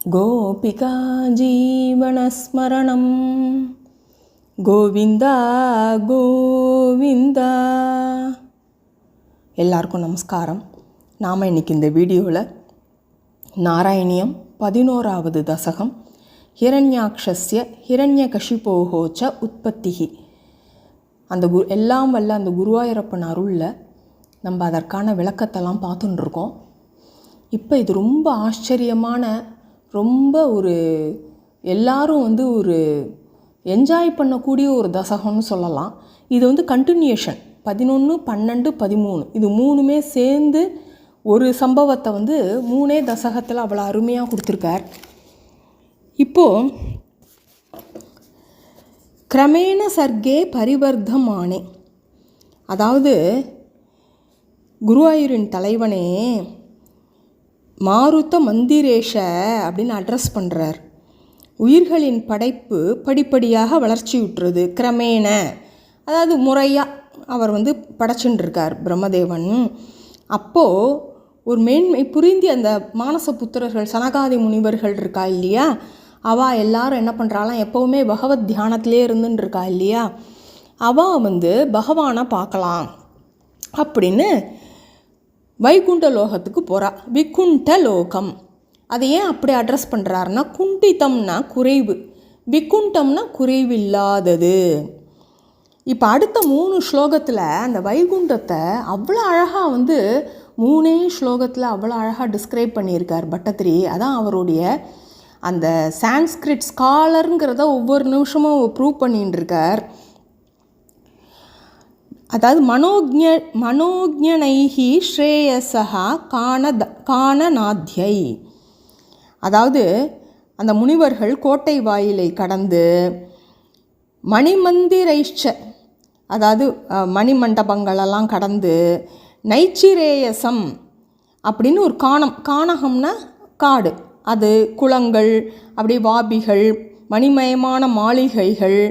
கோபிகா ஜீவனஸ்மரணம் கோவிந்தா கோவிந்தா. எல்லாருக்கும் நமஸ்காரம். நாம் இன்றைக்கி இந்த வீடியோவில் நாராயணியம் 11வது தசகம் ஹிரண்யாக்ஷஸ்ய ஹிரண்யகஷிபோஹோச்ச உற்பத்திஹி, அந்த எல்லாம் வல்ல அந்த குருவாயூரப்பன் அருளில் நம்ம அதற்கான விளக்கத்தெல்லாம் பார்த்துட்டு இருக்கோம். இப்போ இது ரொம்ப ஆச்சரியமான, ரொம்ப எல்லாரும் ஒரு என்ஜாய் பண்ணக்கூடிய ஒரு தசகம்னு சொல்லலாம். இது கண்டினியூஷன் 11, 12, 13 இது மூணுமே சேர்ந்து ஒரு சம்பவத்தை 3 தசகத்தில் அவ்வளோ அருமையாக கொடுத்துருக்கார். இப்போது கிரமேண சர்க்கே பரிவர்த்தமானே, அதாவது குருவாயூரின் தலைவனே மாருத மந்திரேஷ அப்படின்னு அட்ரஸ் பண்ணுறார். உயிர்களின் படைப்பு படிப்படியாக வளர்ச்சியுற்றது. கிரமேண அதாவது முறையாக அவர் படைச்சுட்டு இருக்கார் பிரம்மதேவன். அப்போது ஒரு மேன்மை புரிந்தி அந்த மானச புத்திரர்கள் சனகாதி முனிவர்கள் இருக்கா இல்லையா, அவள் எல்லாரும் என்ன பண்ணுறாளாம், எப்போவுமே பகவத் தியானத்திலே இருந்துன்னு இருக்கா இல்லையா, அவள் பகவானை பார்க்கலாம் அப்படின்னு வைகுண்ட லோகத்துக்கு போகிறா. விகுண்ட லோகம், அதை ஏன் அப்படி அட்ரஸ் பண்ணுறாருன்னா, குண்டிதம்னா குறைவு, விகுண்டம்னா குறைவு இல்லாதது. இப்போ அடுத்த 3 ஸ்லோகத்தில் அந்த வைகுண்டத்தை அவ்வளோ அழகாக 3 ஸ்லோகத்தில் அவ்வளோ அழகாக டிஸ்கிரைப் பண்ணியிருக்கார் பட்டத்திரி. அதான் அவருடைய அந்த சான்ஸ்கிரிட் ஸ்காலருங்கிறத ஒவ்வொரு நிமிஷமும் ப்ரூவ் பண்ணின்னு இருக்கார். அதாவது மனோஜ்ஞனைஹி ஸ்ரேயசா காணநாத்யை, அதாவது அந்த முனிவர்கள் கோட்டை வாயிலை கடந்து மணிமந்திரைச்ச, அதாவது மணிமண்டபங்களெல்லாம் கடந்து நைச்சிரேயசம் அப்படின்னு ஒரு கானகம்னா காடு, அது குளங்கள், அப்படி வாபிகள், மணிமயமான மாளிகைகள்,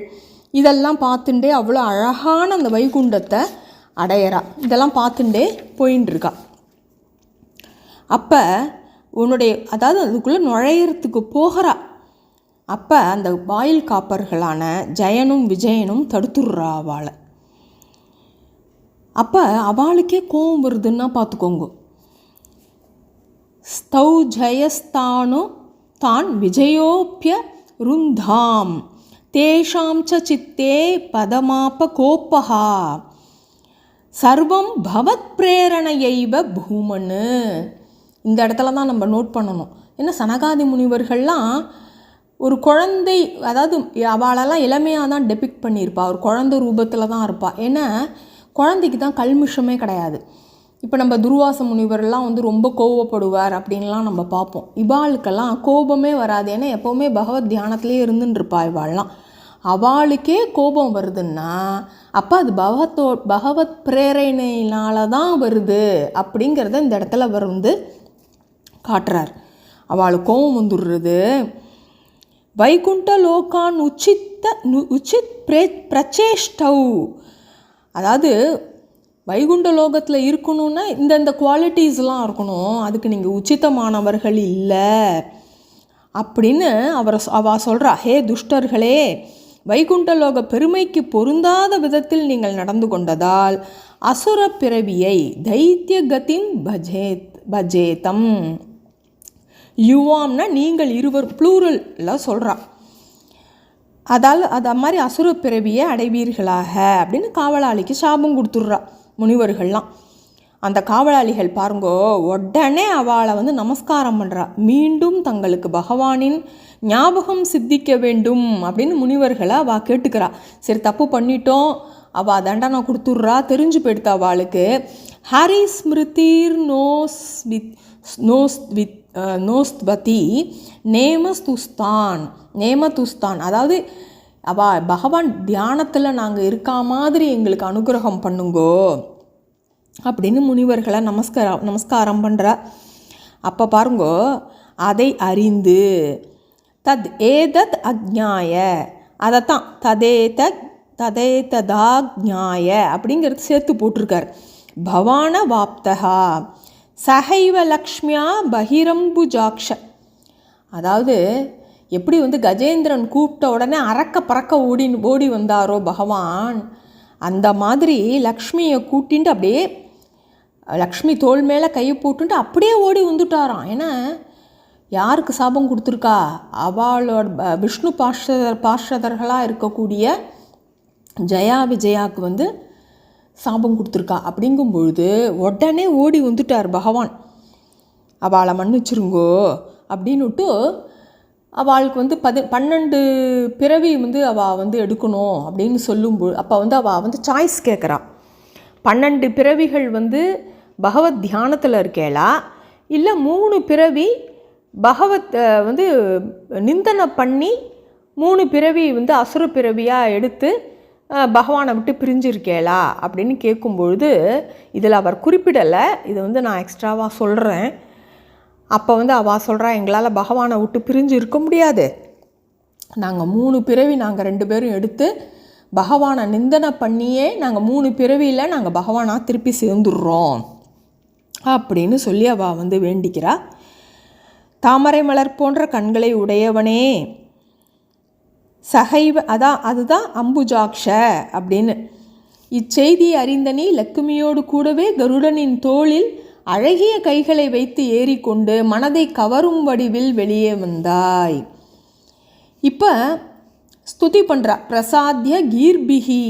இதெல்லாம் பார்த்துட்டே அவ்வளோ அழகான அந்த வைகுண்டத்தை அடையிறா. இதெல்லாம் பார்த்துட்டே போயின்னு இருக்கா. அப்போ அதாவது அதுக்குள்ளே நுழையிறதுக்கு போகிறா. அப்போ அந்த வாயில் காப்பர்களான ஜெயனும் விஜயனும் தடுத்துடுறா அவளை. அப்போ அவளுக்கே கோபம் வருதுன்னா பார்த்துக்கோங்க. ஸ்தௌ ஜயஸ்தானு தான் விஜயோப்பிய ருந்தாம் தேஷாம் ச சித்தே பதமாப கோப்பஹா சர்வம் பவத் பிரேரணையைவ பூமன்னு. இந்த இடத்துல தான் நம்ம நோட் பண்ணணும். ஏன்னா சனகாதி முனிவர்கள்லாம் ஒரு குழந்தை, அதாவது அவளெல்லாம் இளமையாக தான் டெபிக்ட் பண்ணியிருப்பா, ஒரு குழந்தை ரூபத்தில் தான் இருப்பாள். ஏன்னா குழந்தைக்கு தான் கல்மிஷமே கிடையாது. இப்போ நம்ம துர்வாச முனிவரெல்லாம் ரொம்ப கோபப்படுவார் அப்படின்லாம் நம்ம பார்ப்போம். இவாளுக்கெல்லாம் கோபமே வராது. ஏன்னா எப்போவுமே பகவத் தியானத்திலே இருந்துருப்பா இவாள்லாம். அவளுக்கே கோபம் வருதுன்னா அப்போ அது பகவத் பிரேரணையினால தான் வருது அப்படிங்கிறத இந்த இடத்துல அவர் காட்டுறார். அவளுக்கு கோபம் வந்துடுறது. வைகுண்ட லோகான் உச்சித் பிரச்சேஷ்டவ், அதாவது வைகுண்ட லோகத்தில் இருக்கணும்னா இந்தந்த குவாலிட்டிஸ்லாம் இருக்கணும், அதுக்கு நீங்கள் உச்சிதமானவர்கள் இல்லை அப்படின்னு அவள் சொல்கிறா. ஹே துஷ்டர்களே, வைகுண்டலோக பெருமைக்கு பொருந்தாத விதத்தில் நீங்கள் நடந்து கொண்டதால் அசுர பிறவியை தைத்திய கதின் பஜேதம். யுவாம்னா நீங்கள் இருவர், ப்ளூரலில் சொல்கிறா. அது மாதிரி அசுர பிறவியை அடைவீர்களாக அப்படின்னு காவலாளிக்கு சாபம் கொடுத்துட்றா முனிவர்கள்லாம். அந்த காவலாளிகள் பாருங்கோ, உடனே அவளை நமஸ்காரம் பண்ணுறா. மீண்டும் தங்களுக்கு பகவானின் ஞாபகம் சித்திக்க வேண்டும் அப்படின்னு முனிவர்களை அவள் கேட்டுக்கிறா. சரி, தப்பு பண்ணிட்டோம், அவள் தண்டனை கொடுத்துட்றா, தெரிஞ்சு போயிடுத்தா அவளுக்கு. ஹரி ஸ்மிருதிர் நோஸ்த்வதி நேமதுஸ்தான், அதாவது அவள் பகவான் தியானத்தில் நாங்கள் இருக்கா மாதிரி எங்களுக்கு அனுகிரகம் பண்ணுங்கோ அப்படின்னு முனிவர்களை நமஸ்காரம் பண்ணுறா. அப்போ பாருங்கோ, அதை அறிந்து தத் ஏதத் அஜ்ஞாய, அதைத்தான் ததேததாஜ்ஞாய அப்படிங்கிறது சேர்த்து போட்டிருக்கார். பவான வாப்தகா சஹைவ லக்ஷ்மியா பகிரம்புஜாக்ஷ, அதாவது எப்படி வந்து கஜேந்திரன் கூப்பிட்ட உடனே அறக்க பறக்க ஓடி வந்தாரோ பகவான், அந்த மாதிரி லக்ஷ்மியை கூட்டின்ட்டு அப்படியே லக்ஷ்மி தோள் மேலே கையை போட்டுட்டு அப்படியே ஓடி வந்துட்டாராம். ஏன்னா யாருக்கு சாபம் கொடுத்துருக்கா? அவளோட விஷ்ணு பார்ஷதர்களாக இருக்கக்கூடிய ஜெயா விஜயாவுக்கு வந்து சாபம் கொடுத்துருக்கா. அப்படிங்கும் பொழுது உடனே ஓடி வந்துட்டார் பகவான். அவளை மன்னிச்சிருங்கோ அப்படின்னுட்டு அவளுக்கு வந்து 12 பிறவி வந்து அவள் வந்து எடுக்கணும் அப்படின்னு சொல்லும்போது அப்போ வந்து அவள் வந்து சாய்ஸ் கேட்குறா. 12 பிறவிகள் வந்து பகவத் தியானத்தில் இருக்கேளா, இல்லை 3 பிறவி பகவத் வந்து நிந்தனை பண்ணி 3 பிறவி வந்து அசுர பிறவியாக எடுத்து பகவானை விட்டு பிரிஞ்சிருக்கேளா அப்படின்னு கேட்கும்பொழுது இதில் அவர் குறிப்பிடலை, இதை வந்து நான் எக்ஸ்ட்ராவாக சொல்கிறேன். அப்போ வந்து அவள் சொல்கிறா, எங்களால் பகவானை விட்டு பிரிஞ்சு இருக்க முடியாது, நாங்கள் 3 பிறவி நாங்கள் 2 பேரும் எடுத்து பகவானை நிந்தனை பண்ணியே நாங்கள் 3 பிறவியில் நாங்கள் பகவானாக திருப்பி சேர்ந்துடுறோம் அப்படின்னு சொல்லி அவள் வந்து வேண்டிக்கிறா. தாமரை மலர் போன்ற கண்களை உடையவனே சகைவ அதுதான் அம்புஜாக்ஷ அப்படின்னு. இச்செய்தியை அறிந்த நீ லக்குமியோடு கூடவே கருடனின் தோளில் அழகிய கைகளை வைத்து ஏறிக்கொண்டு மனதை கவரும் வடிவில் வெளியே வந்தாய். இப்போ ஸ்துதி பண்ணுறா. பிரசாத்திய கீர்பிகி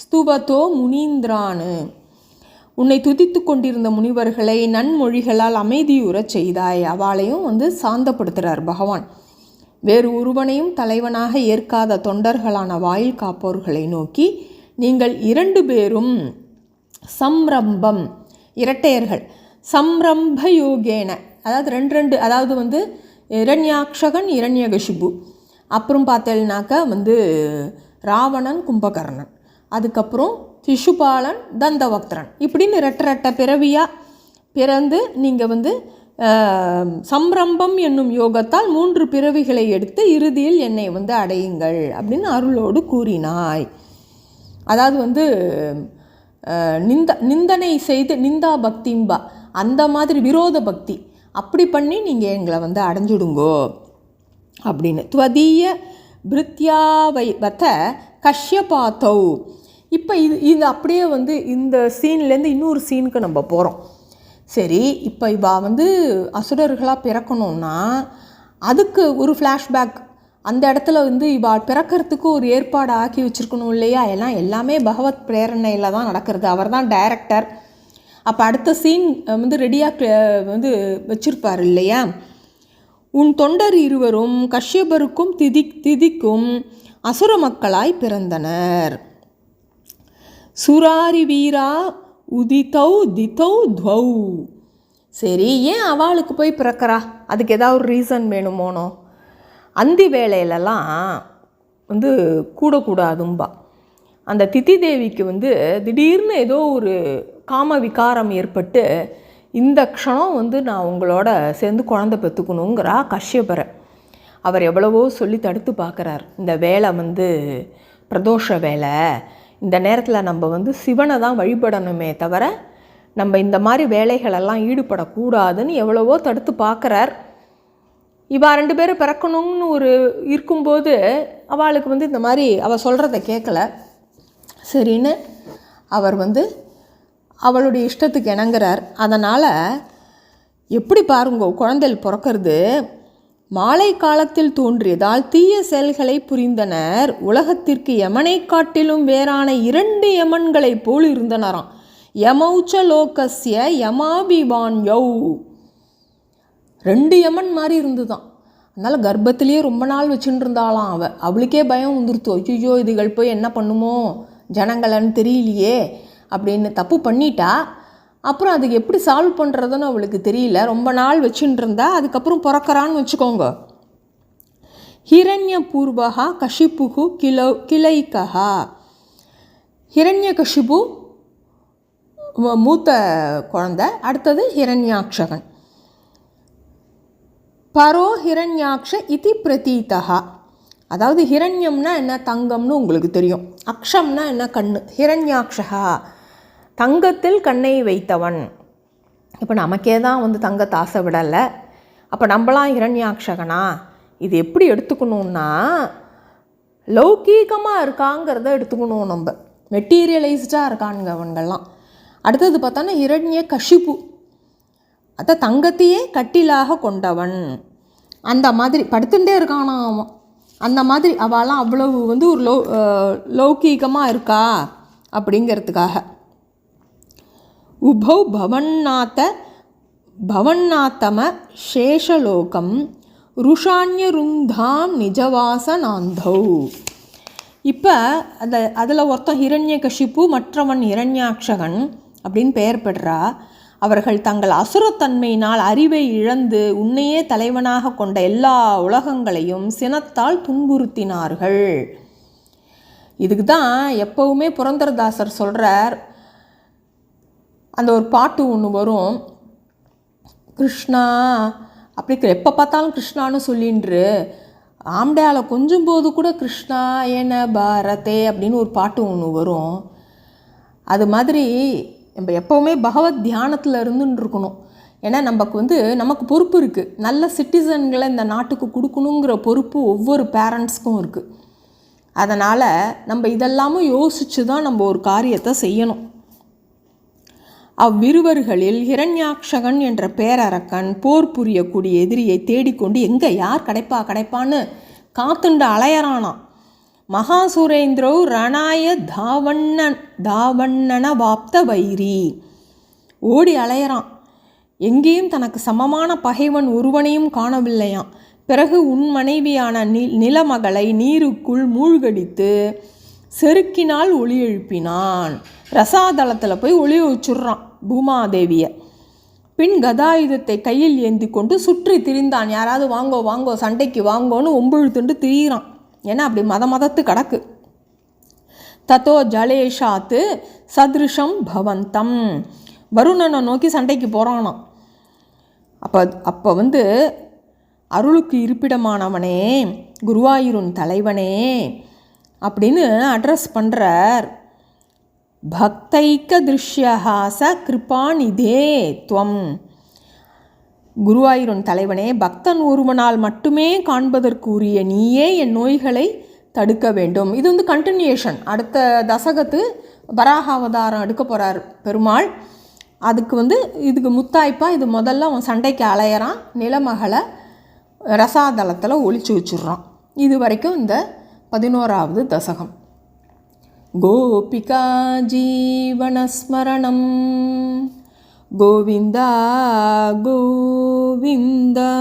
ஸ்துவத்தோ முனீந்திரானு. உன்னை துதித்து கொண்டிருந்த முனிவர்களை நன்மொழிகளால் அமைதியுறச் செய்தாய். அவளையும் வந்து சாந்தப்படுத்துகிறார் பகவான். வேறு ஒருவனையும் தலைவனாக ஏற்காத தொண்டர்களான வாயில் காப்போர்களை நோக்கி, நீங்கள் 2 பேரும் சம்ரம்பம், இரட்டையர்கள், சம்ரம்ப யோகேன, அதாவது 2 அதாவது வந்து இரண்யாக்ஷகன் இரண்யகசிபு, அப்புறம் பார்த்தேன்னாக்க வந்து ராவணன் கும்பகர்ணன், அதுக்கப்புறம் சிசுபாலன் தந்தவக்திரன், இப்படின்னு ரெட்ட பிறவியாக பிறந்து நீங்கள் வந்து சம்ரம்பம் என்னும் யோகத்தால் 3 பிறவிகளை எடுத்து இறுதியில் என்னை வந்து அடையுங்கள் அப்படின்னு அருளோடு கூறினாய். அதாவது வந்து நிந்தனை செய்து நிந்தா பக்திம்பா, அந்த மாதிரி விரோத பக்தி அப்படி பண்ணி நீங்கள் எங்களை வந்து அடைஞ்சுடுங்கோ அப்படின்னு. துவதீய பிருத்யாவை வத கஷ்யபாத்தௌ. இப்போ இது அப்படியே வந்து இந்த சீன்லேருந்து இன்னொரு சீனுக்கு நம்ம போகிறோம். சரி, இப்போ இவா வந்து அசுரர்களாக பிறக்கணும்னா அதுக்கு ஒரு ஃப்ளாஷ்பேக், அந்த இடத்துல வந்து இவா பிறக்கிறதுக்கு ஒரு ஏற்பாடு ஆக்கி வச்சுருக்கணும் இல்லையா? எல்லாமே பகவத் பிரேரணையில் தான் நடக்கிறது. அவர் தான் டைரக்டர். அப்போ அடுத்த சீன் வந்து ரெடியாக வந்து வச்சுருப்பார் இல்லையா? உன் தொண்டர் இருவரும் கஷ்யபருக்கும் திதிக்கும் அசுர மக்களாய் பிறந்தனர். சுராரி வீரா உதித்தௌ தித்தௌ துவௌ. சரி, ஏன் அவளுக்கு போய் பிறக்கிறா? அதுக்கு ஏதாவது ஒரு ரீசன் வேணுமோனோ? அந்தி வேளையிலலாம் வந்து கூடக்கூடாதும்பா. அந்த திதி தேவிக்கு வந்து திடீர்னு ஏதோ ஒரு காம விகாரம் ஏற்பட்டு இந்த க்ஷணம் வந்து நான் உங்களோட சேர்ந்து குழந்தை பெற்றுக்கணுங்கிறா கஷ்யபரை. அவர் எவ்வளவோ சொல்லி தடுத்து பார்க்குறார். இந்த வேலை வந்து பிரதோஷ வேலை, இந்த நேரத்தில் நம்ம வந்து சிவனை தான் வழிபடணுமே தவிர நம்ம இந்த மாதிரி வேலைகளெல்லாம் ஈடுபடக்கூடாதுன்னு எவ்வளவோ தடுத்து பார்க்குறார். இவா 2 பேரும் பிறக்கணும்னு ஒரு இருக்கும்போது அவளுக்கு வந்து இந்த மாதிரி அவள் சொல்கிறத கேட்கல. சரின்னு அவர் வந்து அவளுடைய இஷ்டத்துக்கு இணங்குறார். அதனால் எப்படி பாருங்கோ, குழந்தைகள் பிறக்கிறது மாலை காலத்தில் தோன்றியதால் தீய செயல்களை புரிந்தனர். உலகத்திற்கு யமனை காட்டிலும் வேறான 2 யமன்களை போல் இருந்தனராம். யமௌச்ச லோகஸ்ய யமாபிவான் யௌ. 2 யமன் மாதிரி இருந்துதான். அதனால் கர்ப்பத்திலேயே ரொம்ப நாள் வச்சுட்டு இருந்தாலாம். அவளுக்கே பயம் வந்துருத்தோ, ஐயோ இதுகள் போய் என்ன பண்ணுமோ ஜனங்களன்னு தெரியலையே அப்படின்னு தப்பு பண்ணிட்டா. அப்புறம் அதுக்கு எப்படி சால்வ் பண்ணுறதுன்னு அவளுக்கு தெரியல. ரொம்ப நாள் வச்சுட்டு இருந்தா. அதுக்கப்புறம் பிறக்கிறான்னு வச்சுக்கோங்க. ஹிரண்ய பூர்வகா கஷிப்புகு கிளைக்கா. ஹிரண்ய கஷிபு மூத்த குழந்தை, அடுத்தது ஹிரண்யாக்ஷகன். பரோ ஹிரண்யாக்ஷ இதி பிரதீதா. அதாவது ஹிரண்யம்னா என்ன, தங்கம்னு உங்களுக்கு தெரியும். அக்ஷம்னா என்ன, கண்ணு. ஹிரண்யாக்ஷகா தங்கத்தில் கண்ணை வைத்தவன். இப்போ நமக்கே தான் வந்து தங்கத்தை ஆசை விடலை. அப்போ நம்மளாம் ஹிரண்யாக்ஷகனா? இது எப்படி எடுத்துக்கணுன்னா, லௌகீகமாக இருக்காங்கிறத எடுத்துக்கணும். நம்ம மெட்டீரியலைஸ்டாக இருக்கானுங்க அவங்கெல்லாம். அடுத்தது பார்த்தோன்னா ஹிரண்ய கஷிப்பு, அத தங்கத்தையே கட்டிலாக கொண்டவன். அந்த மாதிரி படுத்துட்டே இருக்கானா அவன். அந்த மாதிரி அவெல்லாம் அவ்வளவு ஒரு லௌகீகமாக இருக்கா அப்படிங்கிறதுக்காக. உபௌ பவன்னாத்தம சேஷலோகம் ருஷான்யருந்தாம் நிஜவாசனாந்தௌ. இப்போ அதில் ஒருத்தன் ஹிரண்யகஷிப்பு, மற்றவன் ஹிரண்யாக்ஷகன் அப்படின்னு பெயர் பெற்றா. அவர்கள் தங்கள் அசுரத்தன்மையினால் அறிவை இழந்து உன்னையே தலைவனாக கொண்ட எல்லா உலகங்களையும் சினத்தால் துன்புறுத்தினார்கள். இதுக்கு தான் எப்பவுமே புரந்தரதாசர் சொல்கிறார். அந்த ஒரு பாட்டு ஒன்று வரும், கிருஷ்ணா அப்படி எப்போ பார்த்தாலும் கிருஷ்ணான்னு சொல்லின்று, ஆம்டையால கொஞ்சம் போது கூட கிருஷ்ணா ஏன பாரதே அப்படின்னு ஒரு பாட்டு ஒன்று வரும். அது மாதிரி நம்ம எப்போவுமே பகவத் தியானத்தில் இருந்துன்னு இருக்கணும். ஏன்னா நமக்கு பொறுப்பு இருக்குது. நல்ல சிட்டிசன்களை இந்த நாட்டுக்கு கொடுக்கணுங்கிற பொறுப்பு ஒவ்வொரு பேரண்ட்ஸ்க்கும் இருக்குது. அதனால் நம்ம இதெல்லாமும் யோசித்து தான் நம்ம ஒரு காரியத்தை செய்யணும். அவ்விருவர்களில் ஹிரண்யாக்ஷகன் என்ற பேரரக்கன் போர் புரியக்கூடிய எதிரியை தேடிக்கொண்டு எங்கே யார் கிடைப்பான்னு காத்துண்டு அலையறானான். மகாசுரேந்திரோ ரணாய தாவண்ணன வாப்த வைரி. ஓடி அலையறான். எங்கேயும் தனக்கு சமமான பகைவன் ஒருவனையும் காணவில்லையாம். பிறகு உன் மனைவியான நிலமகளை நீருக்குள் மூழ்கடித்து செருக்கினால் ஒளி எழுப்பினான். ரசாதளத்தில் போய் ஒளி வச்சுட்றான் பூமாதேவியை. பின் கதாயுதத்தை கையில் ஏந்தி கொண்டு சுற்றி திரிந்தான். யாராவது வாங்கோ சண்டைக்கு வாங்கோன்னு ஒம்புழுத்துண்டு திரியிறான். ஏன்னா அப்படி மதத்து கிடக்கு. தத்தோ ஜலேஷாத்து சதிருஷம் பவந்தம். வருணனை நோக்கி சண்டைக்கு போகிறானாம். அப்போ அருளுக்கு இருப்பிடமானவனே, குருவாயூரின் தலைவனே அப்படின்னு அட்ரஸ் பண்ணுறார். பக்தைக்க திருஷ்யஹாச கிருபாநிதே துவம். குருவாயூரின் தலைவனே, பக்தன் ஒருவனால் மட்டுமே காண்பதற்கு உரிய நீயே என் நோய்களை தடுக்க வேண்டும். இது கண்டினியூஷன். அடுத்த தசகத்து வராக அவதாரம் எடுக்க போகிறார் பெருமாள். அதுக்கு இதுக்கு முத்தாய்ப்பா இது முதல்ல அவன் சண்டைக்கு அலையறான். நிலமகளை ரசாதளத்தில் ஒழிச்சு வச்சுட்றான். இது வரைக்கும் இந்த 11வது தசகம். கோபிகா ஜீவனஸ்மரணம் கோவிந்தா கோவிந்தா.